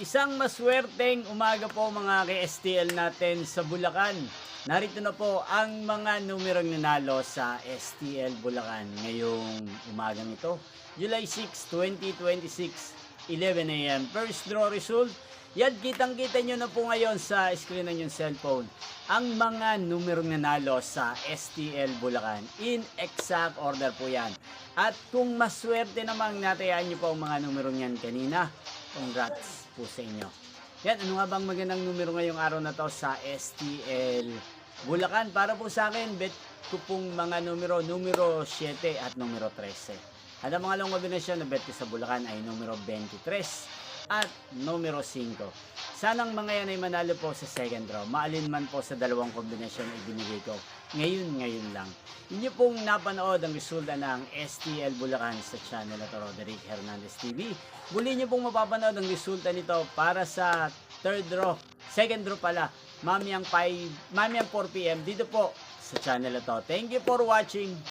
Isang maswerteng umaga po mga ka-STL natin sa Bulacan. Narito na po ang mga numerong nanalo sa STL Bulacan ngayong umagang ito. July 6, 2026, 11 a.m. First draw result. Yan, kitang-kita nyo na po ngayon sa screen ng yung cellphone ang mga numerong nanalo sa STL Bulacan. In exact order po yan. At kung maswerte namang natayaan nyo po ang mga numerong yan kanina, congrats po sa inyo. Yan, ano nga bang magandang numero ngayong araw na to sa STL Bulacan? Para po sa akin, bet ko pong mga numero 7 at numero 13. At ang mga long kombinasyon na bet ko sa Bulacan ay numero 23 at numero 5. Sanang mga yan ay manalo po sa second draw. Maalin man po sa dalawang kombinasyon na ibinigay ko. Ngayon lang. Inyo pong napanood ang resulta ng STL Bulacan sa channel na to, Roderick Hernandez TV. Muli nyo pong mapapanood ang resulta nito para sa third draw. Second draw pala. Mamayang 4 p.m. dito po sa channel na to. Thank you for watching.